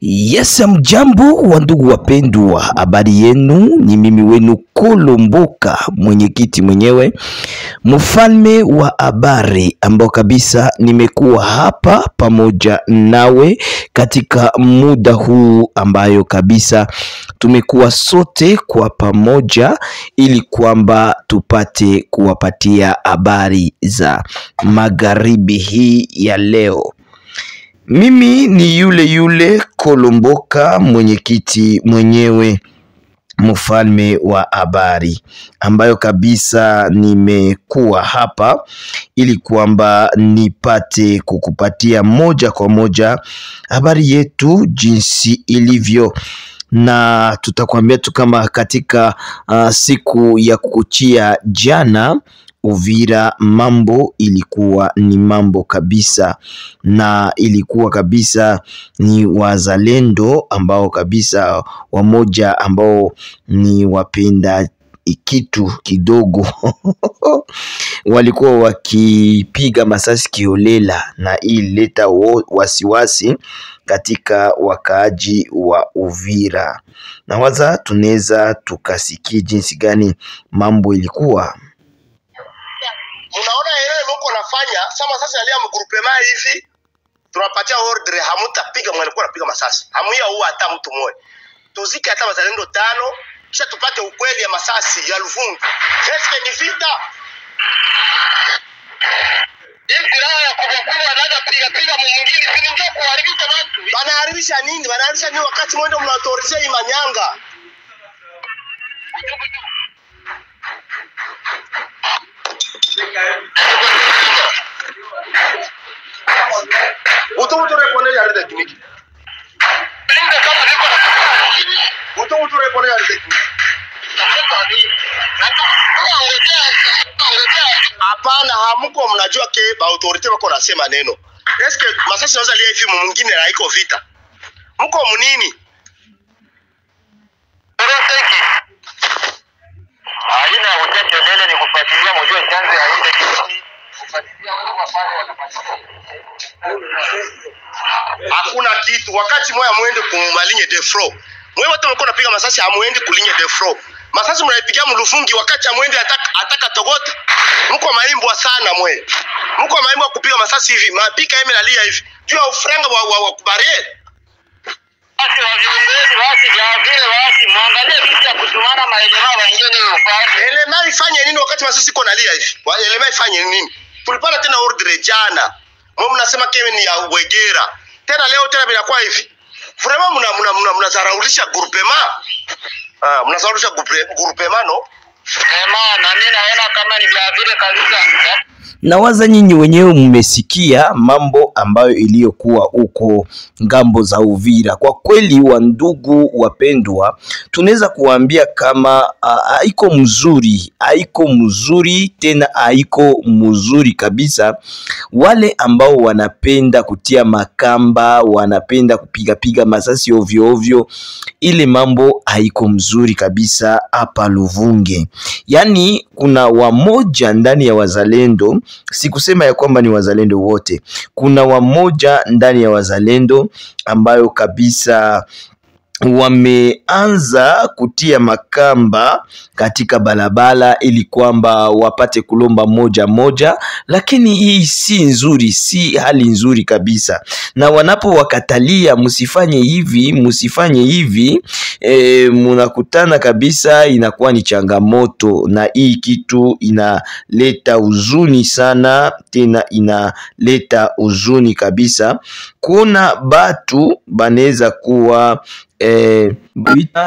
Yes, mjambo wa ndugu wapendwa, habari yenu? Ni mimi wenu Kolomboka, mwenyekiti mwenyewe, mfalme wa habari, ambao kabisa nimekuwa hapa pamoja nawe katika muda huu ambayo kabisa tumekuwa sote kwa pamoja ili kwamba tupate kuwapatia habari za magharibi hii ya leo. Mimi ni yule Kolomboka, mwenyekiti mwenyewe, mfalme wa habari, ambayo kabisa nimekuwa hapa ili kwamba nipate kukupatia moja kwa moja habari yetu jinsi ilivyo. Na tutakwambia tu kama katika siku ya kukuchia jana Uvira mambo ilikuwa ni mambo kabisa, na ilikuwa kabisa ni wazalendo ambao kabisa wamoja ambao ni wapenda kitu kidogo walikuwa wakipiga masasi kiolela, na ileta wasiwasi katika wakaaji wa Uvira. Na waza tunaweza tukasikia jinsi gani mambo ilikuwa. Unaona yeye mko nafanya sama sasa alia mgrupema hivi tunapatia order hamutapiga mlikuwa napiga masasi. Hamuya huwa hata mtu mmoja. Tuzike hata wazalendo 5 kisha tupate ukweli ya masasi ya Luvungi. Eske ni vita? Ya kubwa anaanza piga mwingine si ndio kuharibisha watu. Wanaharibisha nini? Wanaharibisha nini wakati mwendo mnautorizia imanyanga? Utu repone ya tekniki. Utu repone ya tekniki. Hapana, hamuko mnajua ke ba autorite wako nasema neno. Eske masasi naweza lia hivi mwingine haiko vita. Mko munini? Haina ujanja mbele ni kufuatilia mjue chanzo ya ile kitu. Kufuatilia wao wafanye watapatia. Hakuna kitu wakati moya muende kumalinye defro. Mwe watu mko napiga masasi amuende kulinye defro. Masasi mnaipigia mlufungi wakati amuende ataka togota. Mko maimbwa sana mwe. Mko maimbwa kupiga masasi hivi, mapika yeme nalia hivi. Juu ya ufranga wa kubariere. Basi wa viongozi basi ya vile basi muangalie kitu ya kutumana maendeleo wengine ufanye. Elema ifanye nini wakati masasi iko nalia hivi? Elema ifanye nini? Tulipata tena order jana. Mwe mnasema kemi ni ya Wegera. Tena leo tena binakuwa hivi. Vraiment mnazaraulisha groupema. Mnazaraulisha groupema no? Na mimi naona kama ni vya vile kabisa. Na waza nyinyi wenyewe mmesikia mambo ambayo iliyokuwa huko ngambo za Uvira. Kwa kweli wa ndugu wapendwa, tunaweza kuambia kama haiko mzuri tena haiko mzuri kabisa. Wale ambao wanapenda kutia makamba, wanapenda kupiga masasi ovyo ovyo, ile mambo haiko mzuri kabisa hapa Luvungi. Yani kuna wamoja ndani ya wazalendo, sikusema ya kwamba ni wazalendo wote, kuna wamoja ndani ya wazalendo ambayo kabisa wameanza kutia makamba katika balabala ili kwamba wapate kulomba moja, lakini hii si nzuri, si hali nzuri kabisa. Na wanapo wakatalia musifanye hivi, munakutana kabisa inakuwa ni changamoto, na hii kitu inaleta huzuni sana, tena inaleta huzuni kabisa. Kuna batu banaweza kuwa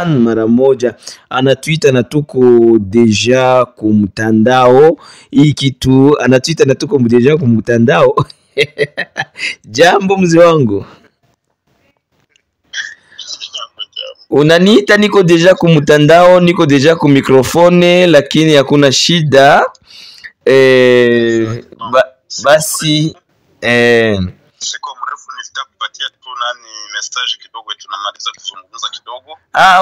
mara moja anatwita na tuko deja kumtandao. Hii kitu anatwita na tuko deja kumtandao. Jambo mzee wangu, unaniita niko deja kumtandao, niko deja ku mikrofone, lakini hakuna shida. Basi siko mrefu nitakupatia tu nani message kidogo, tunamaliza kuzungumza kidogo.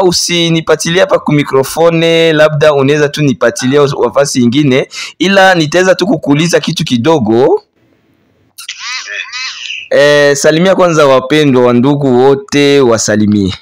Usinipatilia hapa ku mikrofone, labda unaweza tu nipatilia wafasi ingine, ila nitaweza tu kukuuliza kitu kidogo. Salimia kwanza wapendwa wa ndugu wote, wasalimie.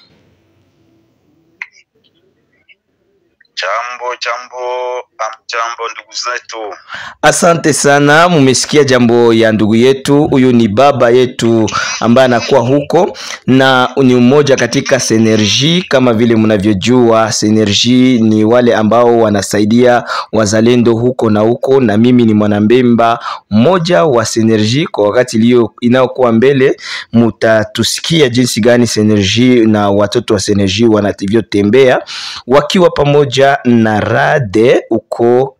Jambo ndugu zetu. Asante sana, mumesikia jambo ya ndugu yetu. Huyu ni baba yetu ambaye anakuwa huko na ni mmoja katika Synergie. Kama vile mnavyojua, Synergie ni wale ambao wanasaidia wazalendo huko na huko, na mimi ni mwanambemba mmoja wa Synergie. Kwa wakati leo inayokuwa mbele, mutatusikia jinsi gani Synergie na watoto wa Synergie wanavyotembea wakiwa pamoja na Rade uko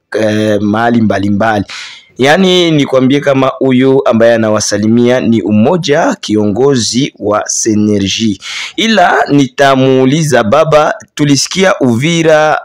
mahali mbalimbali. Yani nikwambie kama huyu ambaye anawasalimia ni umoja kiongozi wa Synergie. Ila nitamuuliza baba, tulisikia Uvira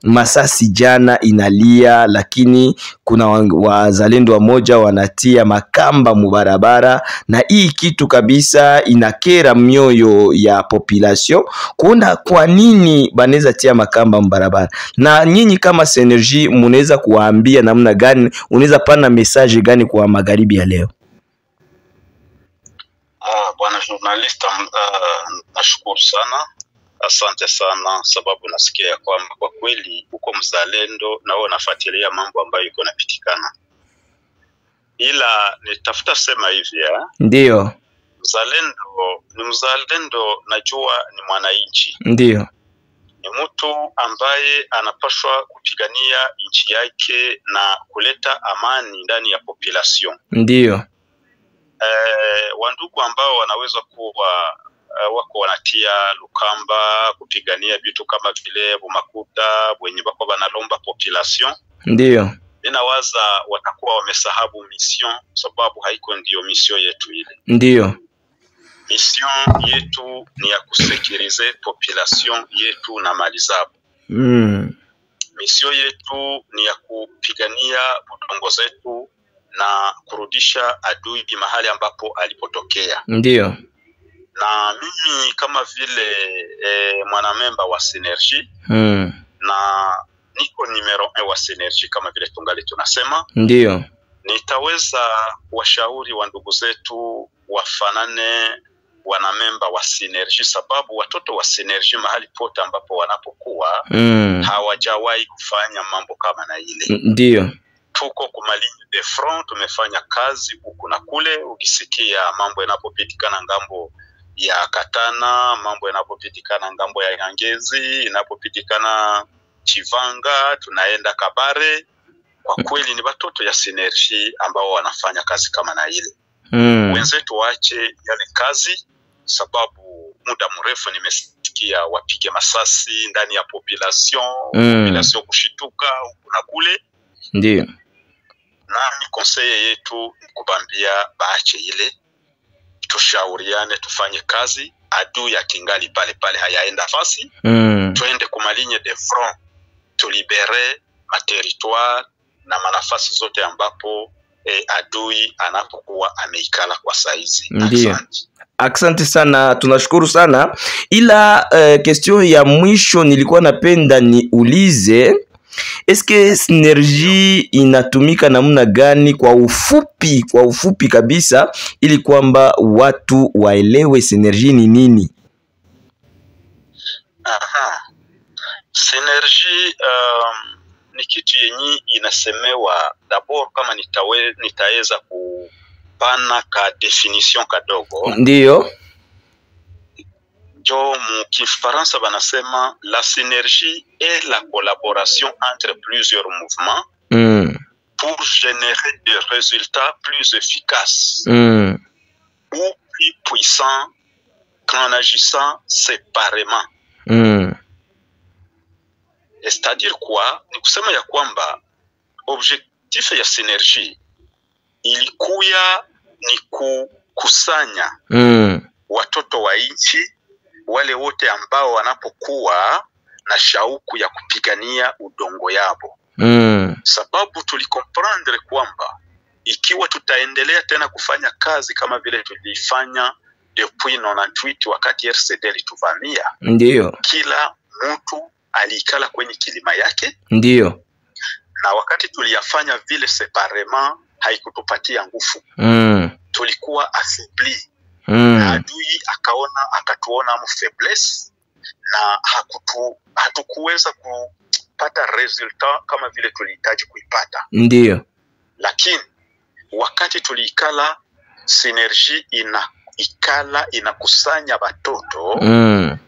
Masasi jana inalia, lakini kuna wazalendo wamoja wanatia makamba mubarabara, na hii kitu kabisa inakera mioyo ya population. Kuona kwa nini baneza tia makamba mubarabara, na nyinyi kama Synergie munaweza kuwaambia namna gani, unaweza pana message gani kwa magharibi ya leo? Bwana journalist, nashukuru sana, asante sana, sababu nasikia kwamba kwa kweli uko mzalendo na wewe unafuatilia mambo ambayo iko napitikana. Ila nitafuta sema hivi Ndio. Mzalendo ni mzalendo, najua ni mwananchi. Ndio. Ni mtu ambaye anapaswa kupigania nchi yake na kuleta amani ndani ya population. Ndio. Wandugu ambao wanaweza kuwa wako wanatia lukamba kupigania vitu kama vile bumakuta wenye bako banalomba population. Ndio. Ninawaza watakuwa wamesahabu mission, sababu haiko ndio mission yetu ile. Ndio. Mission yetu ni ya kusekirize population yetu na mali zao. Mission yetu ni ya kupigania budongo zetu na kurudisha adui mahali ambapo alipotokea. Ndio. Na mimi kama vile mwanamemba wa Synergie na niko numero 1 wa Synergie kama vile tungali tunasema. Ndio. Nitaweza washauri wa ndugu zetu wafanane wanamemba wa Synergie, sababu watoto wa Synergie mahali pote ambapo wanapokuwa hawajawahi kufanya mambo kama na ile. Ndio. Tuko kwa ligne de front, tumefanya kazi huku na kule. Ukisikia mambo yanapopitikana ngambo ya Katana, mambo yanapopitikana ngambo ya Nyangezi, inapopitikana Chivanga, tunaenda Kabare. Kwa kweli ni watoto ya Synergie ambao wanafanya kazi kama na ile. Wenzetu waache yale kazi, sababu muda mrefu nimesikia wapige masasi ndani ya population, population kushituka huku na kule. Ndio. Na ni conseil yetu kubambia baache ile, tushauriane, tufanye kazi. Adui ya kingali pale pale hayaenda fasi. Tuende kuma ligne de front, tulibere territoire na manafasi zote ambapo adui anapokuwa ameikala kwa saizi. Ndio. Asante sana, tunashukuru sana. Ila question ya mwisho nilikuwa napenda niulize, eske Synergie inatumika namna gani kwa ufupi kabisa, ili kwamba watu waelewe Synergie ni nini? Synergie ni kitu yenye inasemewa d'abord, kama nitaweza kupana ka definition kadogo. Ndio. Jo mu Kifaransa banasema la synergie est la collaboration entre plusieurs mouvements pour générer des résultats plus efficaces ou plus puissants qu'en agissant séparément. C'est-à-dire quoi? Ni kusema ya kwamba objectif ya Synergie ilikuya ni kukusanya watoto wa nchi wale wote ambao wanapokuwa na shauku ya kupigania udongo yabo. Sababu tulikomprendre kwamba ikiwa tutaendelea tena kufanya kazi kama vile tulifanya depuis 98 wakati RCD lituvamia, ndio kila mtu alikala kwenye kilima yake. Ndio. Na wakati tuliyafanya vile separement haikutupatia nguvu. tulikuwa affaibli. Adui akatuona faiblesse na hatukuweza kupata resultat kama vile tulihitaji kuipata. Ndio. Lakini wakati tuliikala synergie inakusanya watoto,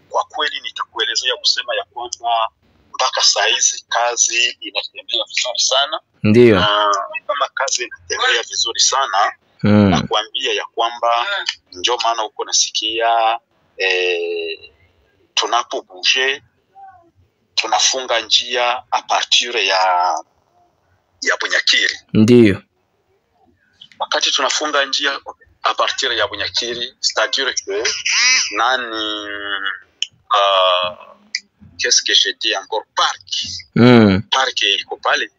kwa kweli nitakuelezea kusema ya kwamba mpaka saizi kazi inatembea vizuri sana. Ndio. Kama kazi inatembea vizuri sana, na kuambia ya kwamba ndio maana uko nasikia tunapo bouger tunafunga njia a partir ya Bunyakiri. Ndio. Wakati tunafunga njia a partir ya Bunyakiri, c'est-à-dire que nani qu'est-ce que je dis encore, park iko pale.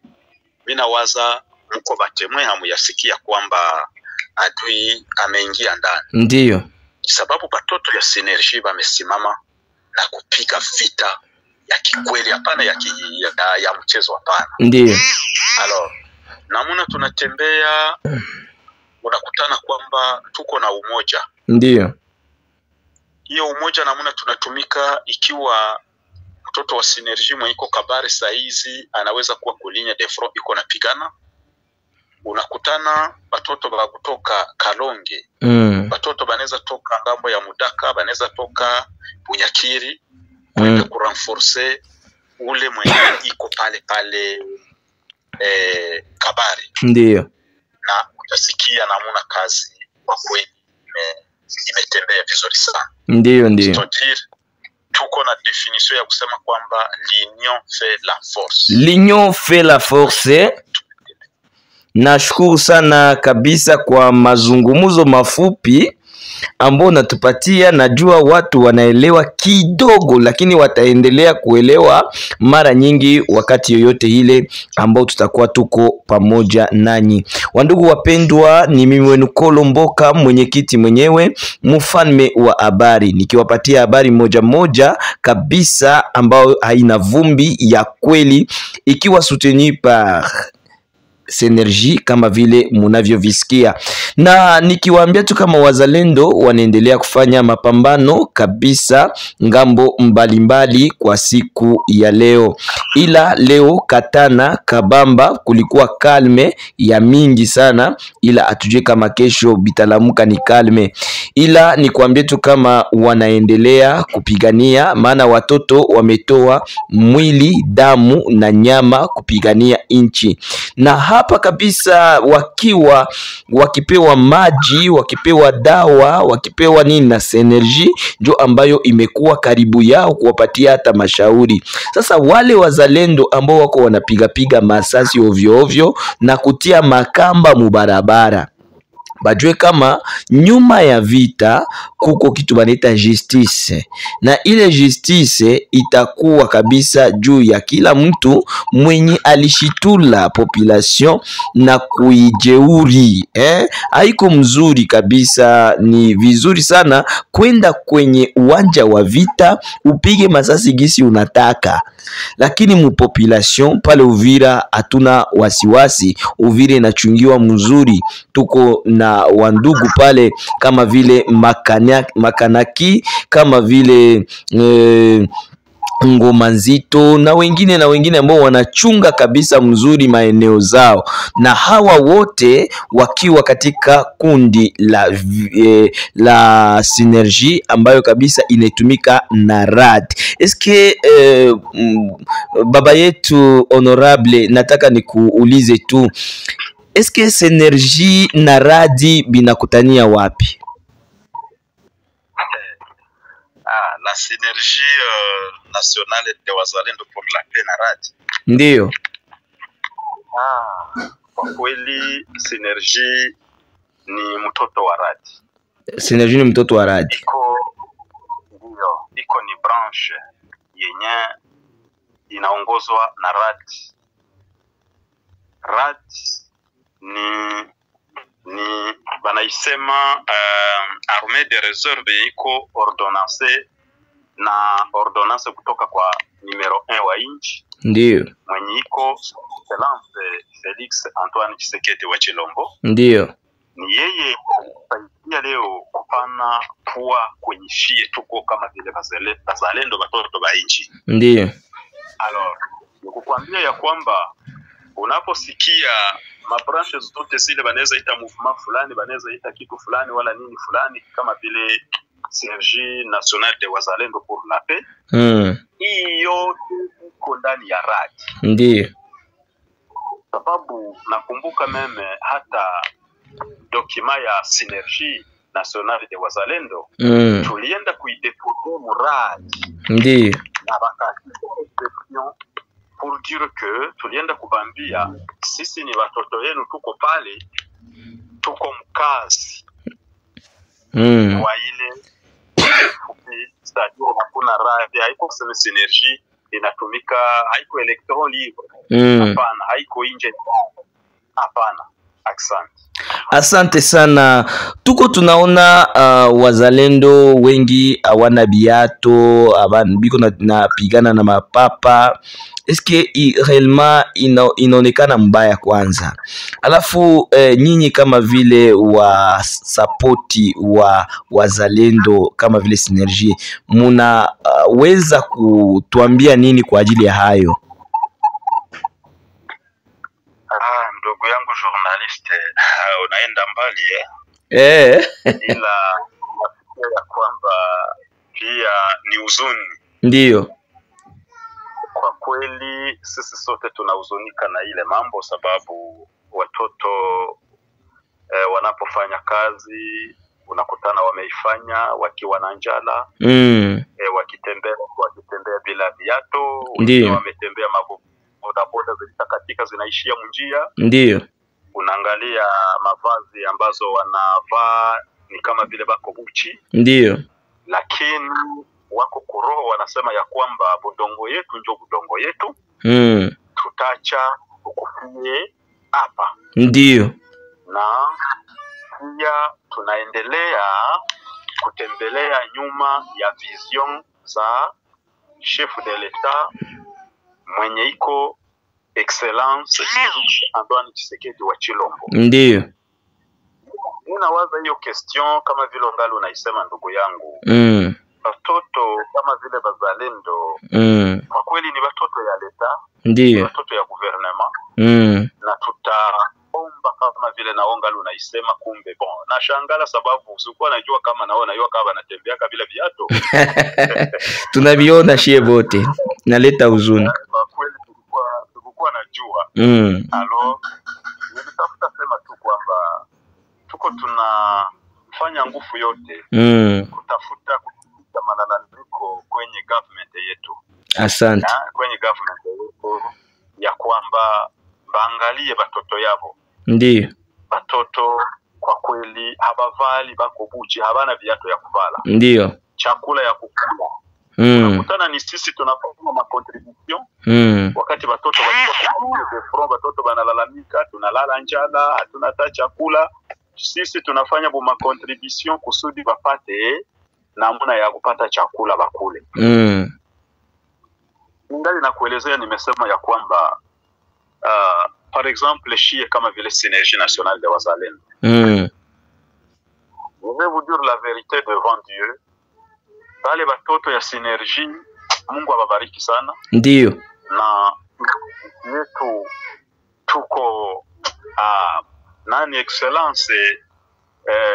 Mina waza mko batemwe hamuyasikia kwamba adui ameingia ndani. Ndio. Sababu batoto ya synergie wamesimama na kupiga vita ya kikweli, hapana ya mchezo, hapana. Ndio. Alors, namuna tunatembea unakutana kwamba tuko na umoja. Ndio. Hiyo umoja namuna tunatumika, ikiwa mtoto wa synergie mwenye iko Kabare saizi anaweza kuwa kulinya de front iko napigana, unakutana batoto ba kutoka Kalonge, batoto banaweza toka ngambo ya Mudaka, banaweza toka Bunyakiri kwenda kurenforcer ule mwenye iko pale Kabare. Ndio. Na utasikia namuna kazi kwa kweli imetembea vizuri sana. Ndio. Tuko na definition ya kusema kwamba l'union fait la force. L'union fait la force. Nashukuru sana kabisa kwa mazungumzo mafupi ambao natupatia. Najua watu wanaelewa kidogo, lakini wataendelea kuelewa mara nyingi wakati yoyote ile ambao tutakuwa tuko pamoja nanyi. Wandugu wapendwa, ni mimi wenu Kolomboka, mwenyekiti mwenyewe, mfalme wa habari, nikiwapatia habari moja kabisa ambao haina vumbi, ya kweli, ikiwa soutenu par synergie kama vile munavyovisikia, na nikiwaambia tu kama wazalendo wanaendelea kufanya mapambano kabisa ngambo mbalimbali kwa siku ya leo. Ila leo Katana Kabamba kulikuwa kalme ya mingi sana, ila atujue kama kesho bitalamuka ni kalme. Ila nikwambie tu kama wanaendelea kupigania, maana watoto wametoa mwili, damu na nyama kupigania inchi. Na hapa kabisa wakipewa maji, wakipewa dawa, wakipewa nini na synergie, ndio ambayo imekuwa karibu yao kuwapatia hata mashauri. Sasa wale wazalendo ambao wako wanapiga masasi ovyo na kutia makamba mubarabara, bajue kama nyuma ya vita kuko kitu banaita justice, na ile justice itakuwa kabisa juu ya kila mtu mwenye alishitula population na kuijeuri. Haiko mzuri kabisa. Ni vizuri sana kwenda kwenye uwanja wa vita upige masasi gisi unataka, lakini mu population pale Uvira hatuna wasiwasi. Uvira inachungiwa mzuri, tuko na wandugu pale kama vile Makanaki, kama vile Ngoma Nzito na wengine ambao wanachunga kabisa mzuri maeneo zao, na hawa wote wakiwa katika kundi la synergie ambayo kabisa inatumika na RAD. Eske baba yetu honorable, nataka nikuulize tu, eske synergie na RAD binakutania wapi? La synergie nationale de wazalendo pour la paix na RAD. Ndio. Kwa kweli synergie ni mtoto wa RAD. Synergie ni mtoto wa RAD. Iko ni branche yenye inaongozwa na RAD. RAD ni banaisema armée de réserve, iko ordonnance na ordonnance kutoka kwa numero 1 wa inchi. Ndio. Mwenye iko Excellence Felix Antoine Tshisekedi wa Chilombo. Ndio. ni yeye kusaidia leo kupana pua kwenye shie tuko kama vile bazalendo watoto ba nchi. Ndiyo. Alors, nikukwambia ya kwamba unaposikia mabranche zote zile banaweza ita movement fulani, banaweza ita kitu fulani wala nini fulani kama vile Synergie Nationale de Wazalendo pour la Paix. Hiyo iko ndani ya radi. Ndiyo. Sababu nakumbuka meme hata dokima ya Synergie Nationale de Wazalendo tulienda kuidepose muradi. Ndiyo. Na wakati pour dire que tulienda kubambia sisi ni watoto yenu, tuko pale, tuko mkazi kwa ile stadio. Hakuna radi, haiko kusema Synergie inatumika, haiko electron libre, hapana, haiko nje, hapana. Asante sana. Tuko tunaona wazalendo wengi hawana biato, biko na pigana na mapapa. Eske realement inaonekana mbaya kwanza? Alafu nyinyi kama vile wa sapoti wa wazalendo kama vile Synergie, muna weza kutuambia nini kwa ajili ya hayo? Ndugu yangu journaliste, unaenda mbali ila nafikiria ya kwamba pia ni huzuni. Ndiyo. Kwa kweli sisi sote tunahuzunika na ile mambo, sababu watoto wanapofanya kazi unakutana wameifanya wakiwa na njala, wakitembea bila viatu, wametembea bodaboda zilitakatika zinaishia munjia. Ndiyo. Unaangalia mavazi ambazo wanavaa ni kama vile bako buchi. Ndiyo. Lakini wako kuroho wanasema ya kwamba budongo yetu ndio budongo yetu. Tutacha ukufie hapa. Ndiyo. Na pia tunaendelea kutembelea nyuma ya vision za chef de l'etat mwenye iko Excellence Antoine Tshisekedi wa Chilombo. Ndiyo. Ninawaza hiyo question kama vile ngali unaisema ndugu yangu. Watoto kama vile bazalendo kwa kweli ni watoto ya leta. Ndiyo. Watoto ya gouvernement. Na tutaomba kama vile naongali unaisema, kumbe bon. Na shangala sababu usikuwa najua kama naona hiyo kama anatembea kabila viato. Tunaviona shie bote. Naleta huzuni. Kwa kweli tulikuwa najua. Alors nilitafuta sema tu kwamba tuko tunafanya nguvu yote kutafuta kufikisha malalamiko kwenye government yetu. Asante. Kwenye government yetu ya kwamba baangalie batoto yabo. Ndiyo. Batoto kwa kweli habavali bako buchi, habana viatu ya kuvala. Ndiyo. Chakula ya kukula. Tunakutana ni sisi tunafanya ma contribution. Wakati batoto batoto banalalamika, tunalala njala, hatuna hata chakula. Sisi tunafanya ma contribution kusudi bapate namna ya kupata chakula bakule. Ngali na kuelezea nimesema ya kwamba par exemple shie kama vile Synergie Nationale de Wazalendo. Je vais vous dire la vérité devant Dieu. Bale batoto ya Synergie Mungu awabariki sana. Ndiyo. Na yetu tuko nani Excellence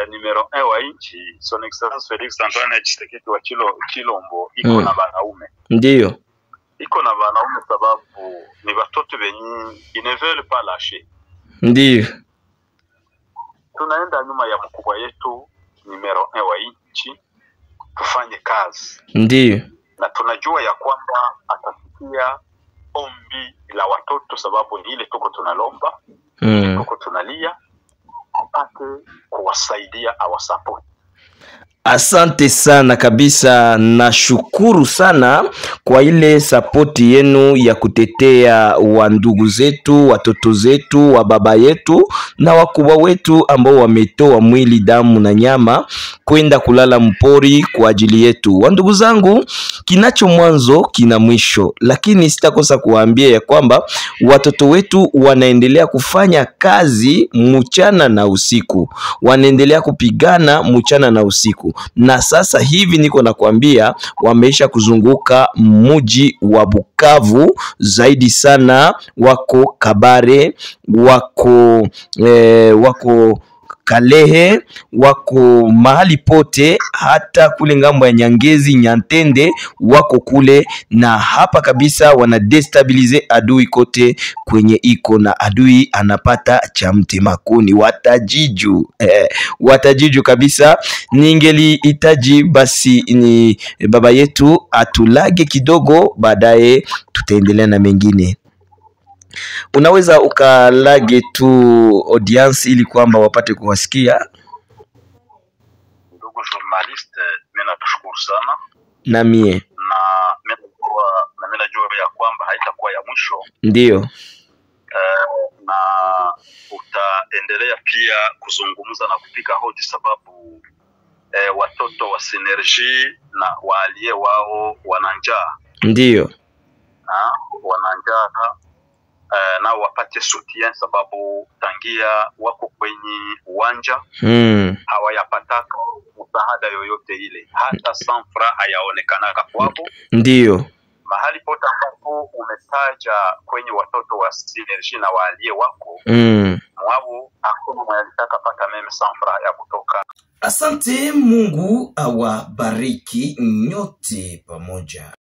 numero 1 wa nchi, Son Excellence Felix Antoine Tshisekedi wa Chilombo iko na wanaume. Ndiyo. Iko na wanaume sababu ni watoto wenye ne veulent pas lâcher. Ndiyo. Tunaenda nyuma ya mkubwa yetu numero 1 wa nchi tufanye kazi. Ndiyo. Na tunajua ya kwamba atasikia ombi la watoto, sababu ni ile tuko tunalomba, tuko tunalia apate kuwasaidia awasupport. Asante sana kabisa, nashukuru sana kwa ile sapoti yenu ya kutetea wa ndugu zetu, watoto zetu, wa baba yetu na wakubwa wetu ambao wametoa mwili, damu na nyama kwenda kulala mpori kwa ajili yetu. Wa ndugu zangu, kinacho mwanzo kina mwisho, lakini sitakosa kuwaambia ya kwamba watoto wetu wanaendelea kufanya kazi mchana na usiku, wanaendelea kupigana mchana na usiku. Na sasa hivi niko nakwambia wameisha kuzunguka mji wa Bukavu zaidi sana, wako Kabare, wako Kalehe, wako mahali pote, hata kule ngambo ya Nyangezi, Nyantende wako kule, na hapa kabisa wana destabilize adui kote kwenye iko, na adui anapata cha mtemakuni. Watajiju kabisa. Ningeli itaji basi ni baba yetu atulage kidogo, baadaye tutaendelea na mengine. Unaweza ukalage tu audience ili kwamba wapate kuwasikia. Ndugu journalist, mimi nakushukuru sana. Na mimi najua ya kwamba haitakuwa ya mwisho. Ndio. Na utaendelea pia kuzungumza na kupiga hodi, sababu watoto wa Synergie na waalie wao wana njaa. Ndio. Wana njaa, na wapate soutien, sababu tangia wako kwenye uwanja hawayapataka msaada yoyote ile, hata sanfra hayaonekanaka kwao. Ndio. Mahali pote ambapo umetaja kwenye watoto wa Synergie na waalie wako, mwao hakuna mwalitaka pata meme sanfra ya kutoka. Asante, Mungu awabariki nyote pamoja.